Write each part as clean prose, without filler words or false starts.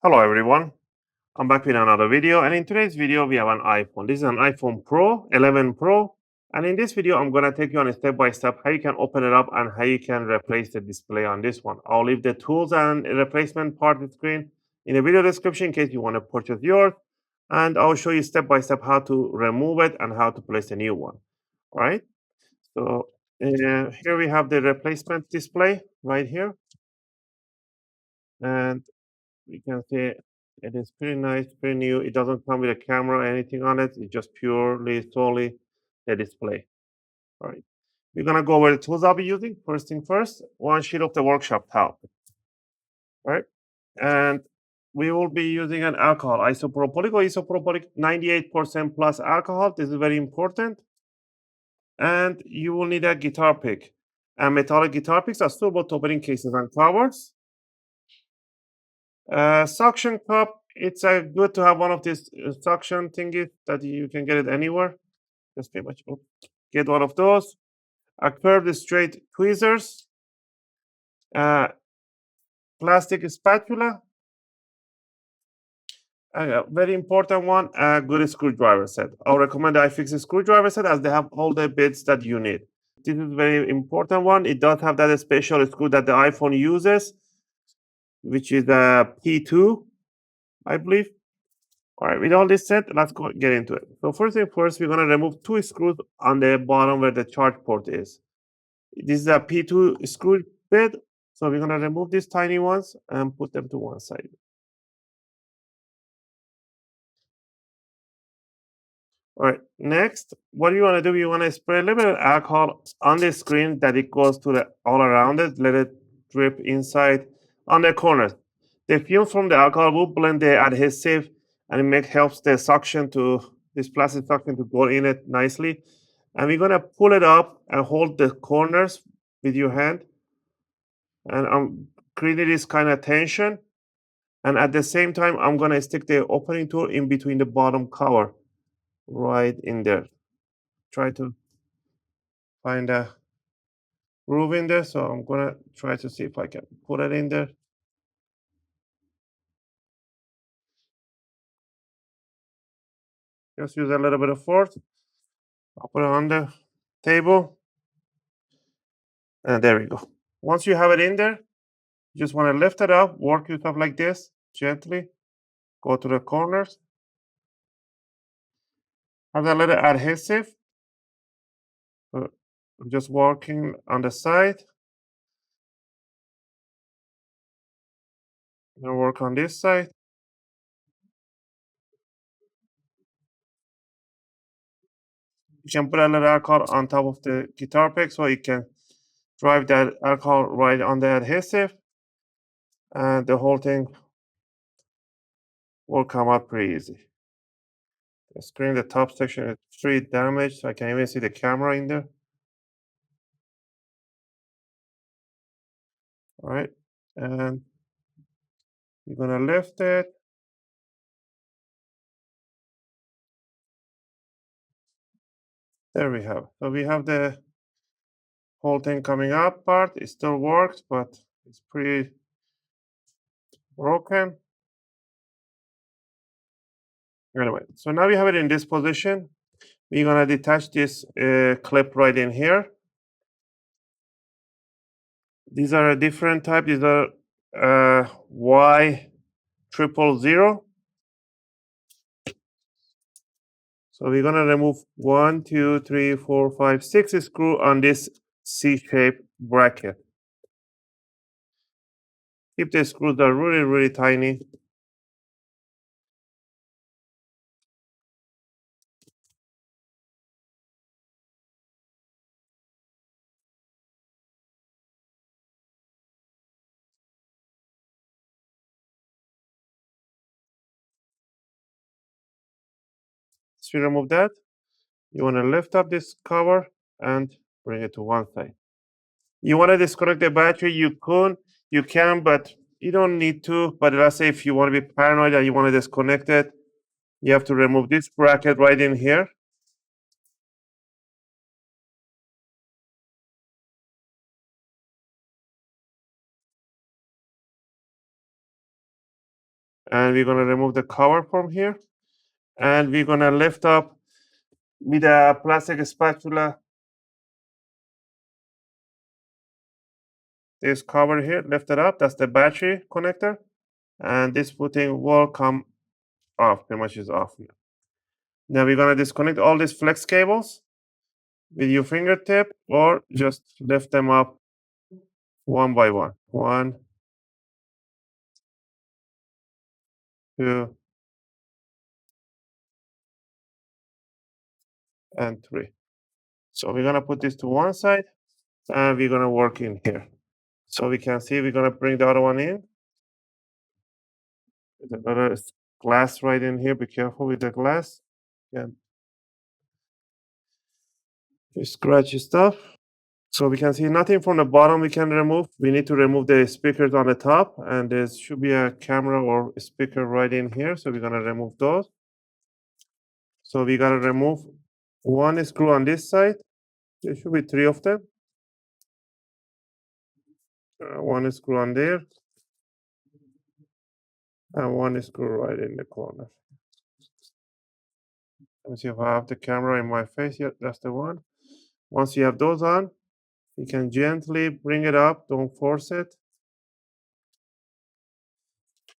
Hello everyone, I'm back with another video, and in today's video we have an iPhone. This is an iPhone Pro, 11 Pro, and in this video I'm going to take you on a step-by-step how you can open it up and how you can replace the display on this one. I'll leave the tools and replacement part of the screen in the video description in case you want to purchase yours, and I'll show you step-by-step how to remove it and how to place a new one. All right, so here we have the replacement display right here, and you can see it is pretty nice, pretty new. It doesn't come with a camera or anything on it. It's just purely, solely the display. All right. We're going to go over the tools I'll be using. First thing first, one sheet of the workshop towel. All right. And we will be using an alcohol, isopropylic or isopropylic, 98% plus alcohol. This is very important. And you will need a guitar pick. And metallic guitar picks are suitable to opening cases and covers. Suction cup, it's good to have one of these suction thingies that you can get it anywhere. Just pretty much get one of those. A curved straight tweezers. Plastic spatula. A very important one, a good screwdriver set. I'll recommend the iFix screwdriver set as they have all the bits that you need. This is a very important one. It does have that special screw that the iPhone uses, which is a P2, I believe. All right, with all this set, let's get into it. So first thing first, we're going to remove two screws on the bottom where the charge port is. This is a P2 screw bit, so we're going to remove these tiny ones and put them to one side. All right, next, what you want to do, you want to spray a little bit of alcohol on the screen that it goes to the all around it, let it drip inside on the corners. The fumes from the alcohol will blend the adhesive and it helps the suction to, this plastic suction to go in it nicely. And we're going to pull it up and hold the corners with your hand. And I'm creating this kind of tension. And at the same time, I'm going to stick the opening tool in between the bottom cover, right in there. Try to find a groove in there. So I'm going to try to see if I can put it in there. Just use a little bit of force. I'll put it on the table. And there we go. Once you have it in there, you just want to lift it up, work yourself like this, gently. Go to the corners. Have that little adhesive. I'm just working on the side. Now work on this side. You can put a little alcohol on top of the guitar pick so it can drive that alcohol right on the adhesive. And the whole thing will come out pretty easy. The screen, the top section is pretty damaged. I can even see the camera in there. All right. And you're going to lift it. There we have. So we have the whole thing coming up part. It still works, but it's pretty broken. Anyway, so now we have it in this position. We're going to detach this clip right in here. These are a different type. These are Y000. So we're going to remove 1, 2, 3, 4, 5, 6 screw on this C-shaped bracket. Keep the screws that are really, really tiny. So you remove that. You want to lift up this cover and bring it to one side. You want to disconnect the battery, you can, but you don't need to. But let's say if you want to be paranoid and you want to disconnect it, you have to remove this bracket right in here. And we're going to remove the cover from here. And we're going to lift up with a plastic spatula this cover here, lift it up. That's the battery connector. And this footing will come off, pretty much is off now. Now we're going to disconnect all these flex cables with your fingertip or just lift them up one by one. 1, 2, and 3. So we're going to put this to one side and we're going to work in here. So we can see we're going to bring the other one in. There's another glass right in here. Be careful with the glass. Yeah. Just scratch stuff. So we can see nothing from the bottom we can remove. We need to remove the speakers on the top, and there should be a camera or a speaker right in here. So we're gonna remove those. So we gotta remove one screw on this side. There should be 3 of them. One screw on there, and one screw right in the corner. Let me see if I have the camera in my face. Yeah, that's the one. Once you have those on, you can gently bring it up. Don't force it.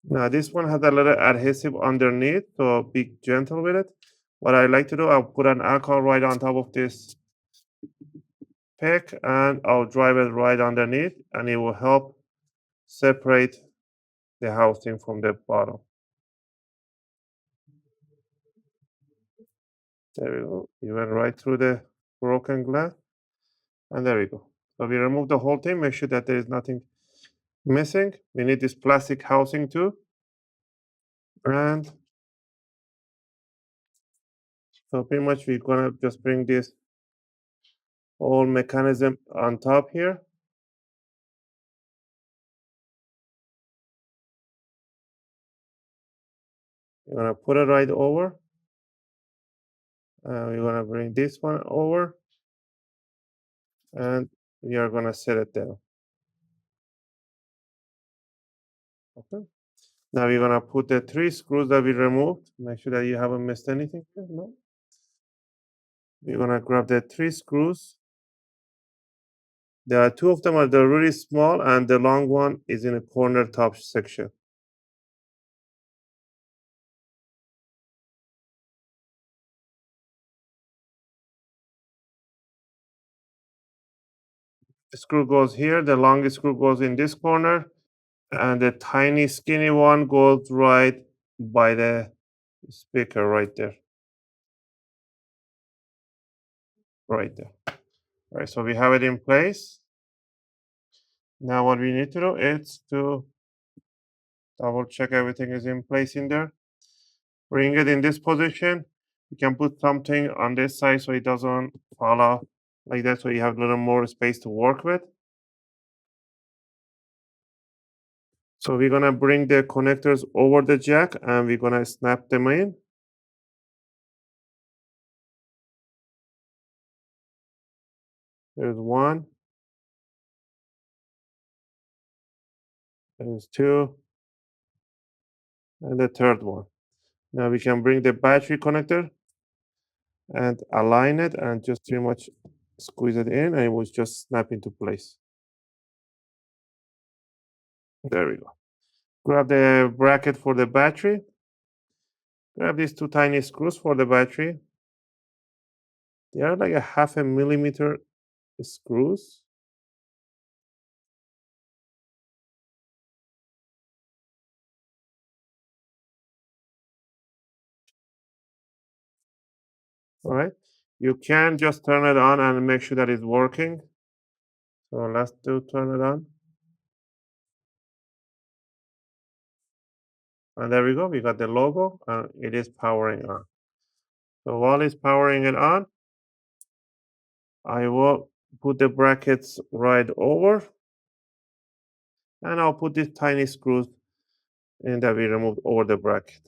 Now this one has a little adhesive underneath, so be gentle with it. What I like to do, I'll put an alcohol right on top of this pick and I'll drive it right underneath and it will help separate the housing from the bottom. There we go. You went right through the broken glass and there we go. So we remove the whole thing, make sure that there is nothing missing. We need this plastic housing too. And so pretty much we're gonna just bring this whole mechanism on top here. You're gonna put it right over. We're gonna bring this one over, and we are gonna set it down. Okay. Now we're gonna put the 3 screws that we removed. Make sure that you haven't missed anything here. No. We're gonna grab the 3 screws. There are 2 of them are the really small, and the long one is in the corner top section. The screw goes here. The longest screw goes in this corner, and the tiny skinny one goes right by the speaker right there. Right there. All right, so we have it in place. Now what we need to do is to double check everything is in place in there. Bring it in this position. You can put something on this side so it doesn't fall off like that, so you have a little more space to work with. So we're gonna bring the connectors over the jack and we're gonna snap them in. There's one, there's two, and the third one. Now we can bring the battery connector and align it and just pretty much squeeze it in and it will just snap into place. There we go. Grab the bracket for the battery. Grab these 2 tiny screws for the battery. They are like a 0.5 millimeter screws. All right. You can just turn it on and make sure that it's working. So let's turn it on. And there we go. We got the logo and it is powering on. So while it's powering it on, I will put the brackets right over and I'll put these tiny screws in that we removed over the bracket.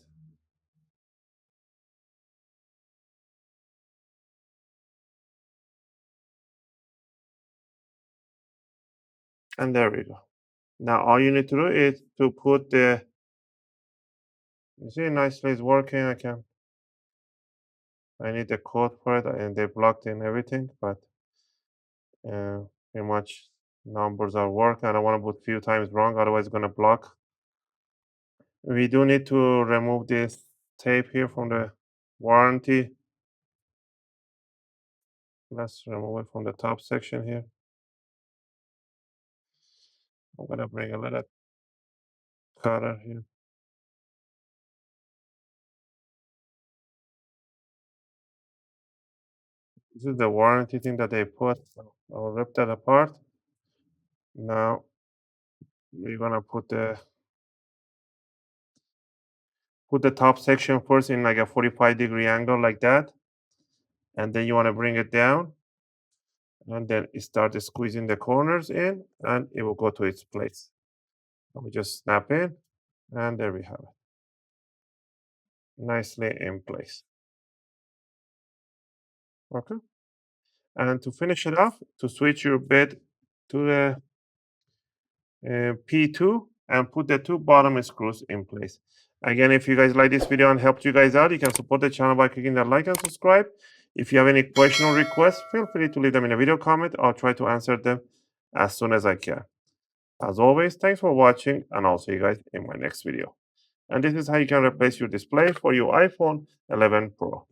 And there we go. Now all you need to do is to put the You see, nicely it's working. I need the code for it, and they blocked in everything, but pretty much numbers are working. I don't want to put few times wrong, otherwise it's gonna block. We do need to remove this tape here from the warranty. Let's remove it from the top section here. I'm gonna bring a little cutter here. This is the warranty thing that they put. So I'll rip that apart. Now we're gonna put the top section first in like a 45-degree angle like that, and then you want to bring it down, and then start squeezing the corners in, and it will go to its place. And we just snap in, and there we have it, nicely in place. Okay. And to finish it off, to switch your bed to the P2 and put the two bottom screws in place. Again, if you guys like this video and helped you guys out, you can support the channel by clicking that like and subscribe. If you have any question or requests, feel free to leave them in a video comment. I'll try to answer them as soon as I can. As always, thanks for watching, and I'll see you guys in my next video. And this is how you can replace your display for your iPhone 11 Pro.